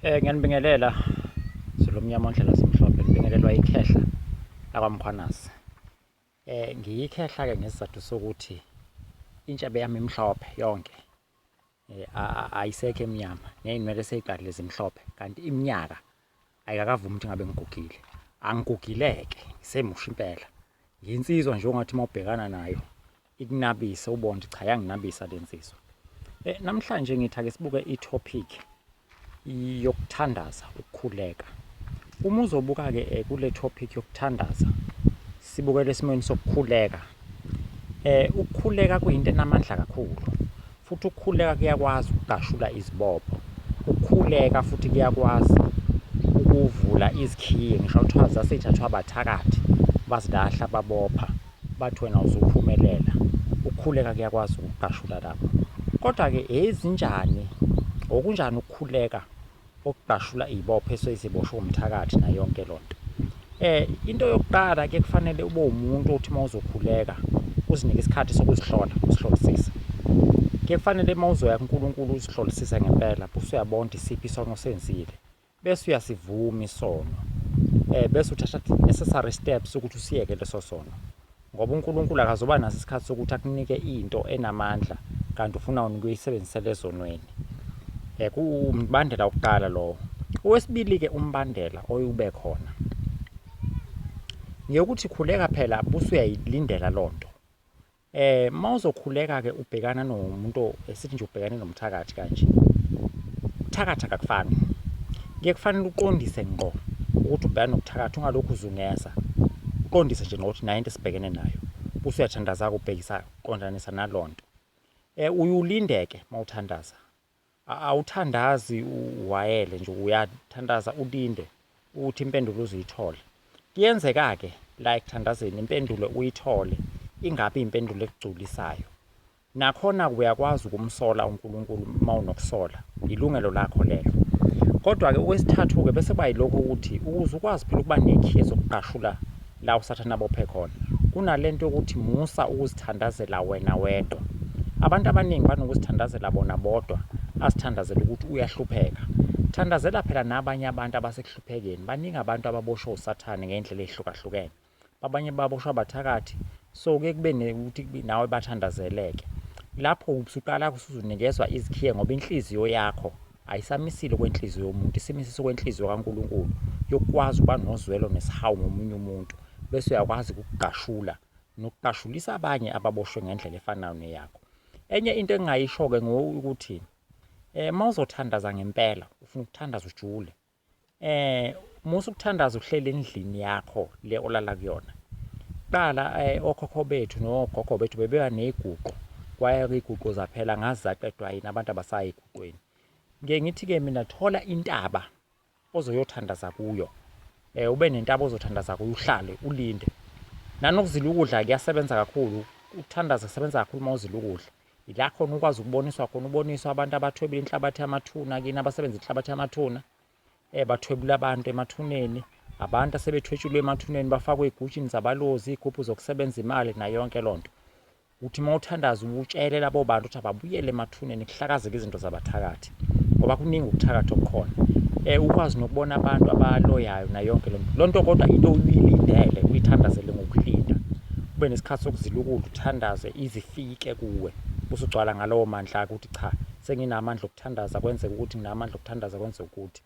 Ngiyanibingelela Zulumnyama Ndlela Simhlophe, ngibingelelwa ikhehla lakwaMkhwanazi. Ngiyikhehla-ke ngesizathu sokuthi intshabe yami imhlophe yonke, ayisekho emnyama, ney'nwele sey'qalile zimhlophe, kanti iminyaka ayikakavumi ukuthi ngabe ngigugile. Angigugile-ke, ngisemusha impela. Yinsizwa nje ongathi uma ubhekana nayo ikunabise, ubone ukuthi cha, yanginabisa le nsizwa. Namhlanje ngithi ake sibuke i-topic yokuthandaza ukukhuleka. Uma uzobuka-ke kule topic yokuthandaza, sibukele esimweni sokukhuleka. Ukukhuleka kuyinto enamandla kakhulu, futhi ukukhuleka kuyakwazi ukugashula izibopho. Ukukhuleka futhi kuyakwazi ukuvula izikhiye, ngisho kuthiwa zasey'thathwa abathakathi bazilahla babopha, bathi wena uzuphumelela. Ukukhuleka kuyakwazi ukugashula lapho. Kodwa-ke ezinjani, okunjani ukukhuleka okugashula iy'bopho eseziboshwe umthakathi nayo yonke loo nto? Into yokuqala-ke kufanele ube umuntu othi uma uzokhuleka uzinike isikhathi sokuzihlola, uzihlolisise. Kufanele uma uzoya kuNkulunkulu uzihlolisise ngempela, bese uyabona ukuthi isiphi isono osenzile, bese uyasivuma isono, bese uthatha necessary steps ukuthi usiyeke leso sono. Ngoba uNkulunkulu akazoba naso isikhathi sokuthi akunike into enamandla kanti ufuna ukuyisebenzisela ezonweni. Kuwumbandela wokuqala lowo. Owesibili-ke umbandela oyube khona ngiyokuthi khuleka phela buse uyayilindela loo nto. Uma uzokhuleka-ke ubhekana nomuntu esithi nje ubhekane nomthakathi kanje, ukuthakatha akakufani. Kufanele uqondise ngqo ukuthi ubhekana nokuthakatha, ungalokhu uzungeza. Uqondise nje ngokuthi nayo into esibhekene nayo, buse uyathandaza-ke ubhekisa qondanisa naloo nto. Uyulinde-ke uma uthandaza. Awuthandazi uwayele nje, uyathandaza ulinde ukuthi impendulo uzuyithola. Kuyenzeka-ke la ekuthandazeni impendulo uyithole ingabi impendulo ekugculisayo. Nakhona uyakwazi ukumsola uNkulunkulu uma unokusola, ilungelo lakho lelo. Kodwa-ke okwesithathu-ke bese kuba yilokho ukuthi ukuze ukwazi phela ukuba nekhiye zokuqashula la usathane abophe khona, kunalento yokuthi musa ukuzithandazela wena wedwa. Abantu abaningi banokuzithandazela bona bodwa, azithandazela ukuthi uyahlupheka. Thandazela phela nabanye abantu abasekuhluphekeni. Baningi abantu ababoshwe usathane ngendlela ey'hlukahlukene, abanye baboshwa abathakathi. So-ke kube ukuthi nawe bathandazeleke. Lapho usuqala usuzunikezwa izikhiye ngoba inhliziyo yakho ayisamisile kwenhliziyo yomuntu, isimisile kwenhliziyo kaNkulunkulu yokwazi ukuba nozwelo nesihawu ngomunye umuntu, bese uyakwazi ukugashula nokuqashulisa abanye ababoshwe ngendlela efanayo neyakho. Enye into engingayisho-ke ngokuthi uma uzothandaza ngempela, ufuna ukuthandaza ujule. Musa ukuthandaza uhlele endlini yakho le olala kuyona. Qala okhokho bethu nogogo bethu bebeba ney'guqo, kwaya-ke iy'guqo zaphela ngazi zaqedwa yini, abantu abasayi ey'guqweni. Ngeke ngithi-ke mina, thola intaba ozoyothandaza kuyo. Ube nentaba ozothandaza kuyo, uhlale ulinde. Nanokuzila ukudla kuyasebenza kakhulu, ukuthandaza kusebenza kakhulu uma uzila ukudla. Ila khona ukwazi ukuboniswa khona, uboniswa abantu abathwebula inhlabathi yamathuna kini, abasebenza inhlabathi yamathuna. Bathwebula abantu emathuneni, abantu asebethwetshulwe emathuneni bafakwe ey'gujini zabalozi, iy'gubhu zokusebenza imali nayo yonke loo nto. Uthi uma uthandaza utshele labo bantu ukuthi ababuyele emathuneni kuhlakazeke izinto zabathakathi, ngoba kuningi ubuthakathi obukhona. Ukwazi nokubona abantu abaloyayo nayo yonke loo nto. Loo nto kodwa into uyilindele, uyithandazele ngokulinda. Ube nesikhathi sokuzila ukudla, uthandaze izifike kuwe. Usugcwala ngalowo mandla-ke ukuthi cha, senginamandla okuthandaza kwenzeka ukuthi, nginamandla okuthandaza kwenzeka ukuthi.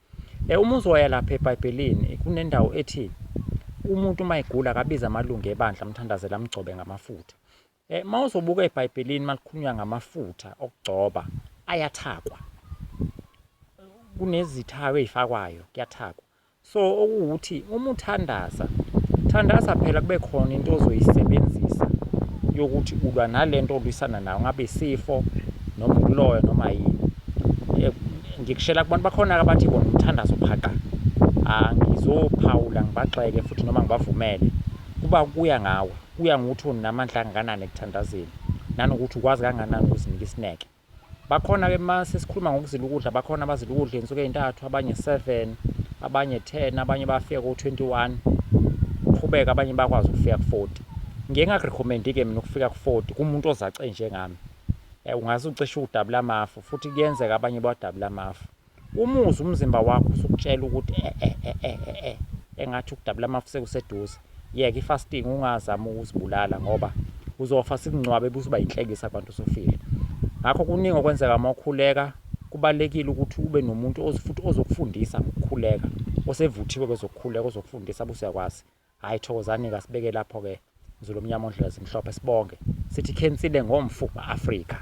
Uma uzoya lapha eBhayibhelini kunendawo ethi umuntu uma egula akabize amalungu ebandla amthandazela amgcobe ngamafutha. Uma uzobuka eBhayibhelini malikhulunywa ngamafutha okugcoba, ayathakwa. Kunezithako ey'fakwayo, kuyathakwa. So okuwukuthi uma uthandaza, thandaza phela kube khona into ozoyisebenzisa yokuthi ulwa nalento olwisana nayo, ngabe isifo noma ukuloya noma yini. Ngikushela kubantu bakhona-ke abathi bona umthandazo phaqa. Angizophawula ngibagxeke futhi noma ngibavumele, kuya ngawe, kuya ngokuthi unamandla angakanani ekuthandazeni, nanokuthi ukwazi kangakanani ukuzinika isineke. Bakhona-ke uma sesikhuluma ngokuzila ukudla, bakhona abazila ukudla iy'nsuku ey'ntathu, abanye 7, abanye 10, abanye bafika ku-21, qhubeka abanye bakwazi ukufika ku-40. Ngike ngakurekhomenda-ke mina ukufika ku-40 kumuntu ozace njengami. Ungaze ucishe udabula amafu, futhi kuyenzeka abanye bawadabula amafu. umuzi umzimba wakho usukutshela ukuthi engathi ukudabula amafu sekuseduze yeke ifasting ungazama ukuzibulala ngoba uzofa sikungcwabe busuba inhlekisa abantu usufile ngakho kuningi okwenzeka mawukhuleka kubalekile ukuthi ube nomuntu futhi ozokufundisa ngokukhuleka osevuthiwe kwezokukhuleka ozokufundisa busuyakwazi hayi thokozani ke sibeke lapho ke Zulu omnyama ondlela zimhlophe sibonge sithi khensile ngomfu Afrika.